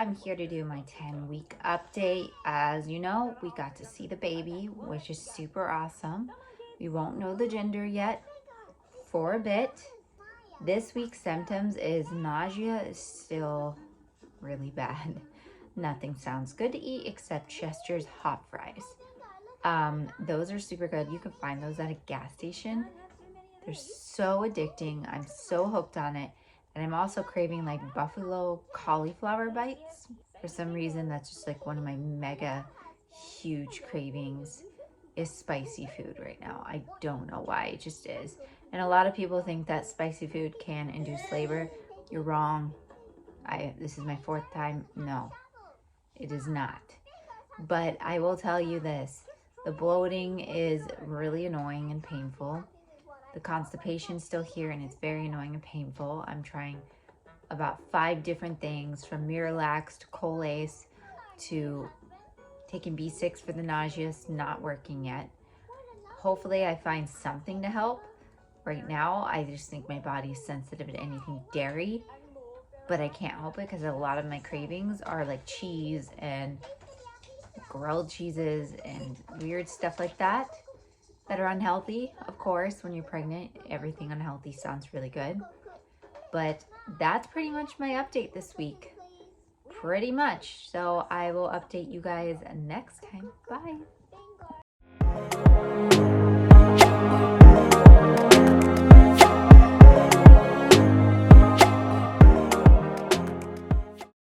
I'm here to do my 10-week update. As you know, we got to see the baby, which is super awesome. We won't know the gender yet for a bit. This week's symptoms is nausea is still really bad. Nothing sounds good to eat except Chester's hot fries. Those are super good. You can find those at a gas station. They're so addicting. I'm so hooked on it. And I'm also craving like buffalo cauliflower bites. For some reason, that's just like one of my mega huge cravings is spicy food right now. I don't know why, it just is. And a lot of people think that spicy food can induce labor. You're wrong. This is my fourth time. No, it is not. But I will tell you this. The bloating is really annoying and painful. The constipation's still here and it's very annoying and painful. I'm trying about 5 different things from Miralax to Colace to taking B6 for the nausea. Not working yet. Hopefully I find something to help. Right now, I just think my body is sensitive to anything dairy, but I can't help it because a lot of my cravings are like cheese and grilled cheeses and weird stuff like that are unhealthy. Of course, when you're pregnant, everything unhealthy sounds really good. But that's pretty much my update this week. Pretty much. So I will update you guys next time. Bye.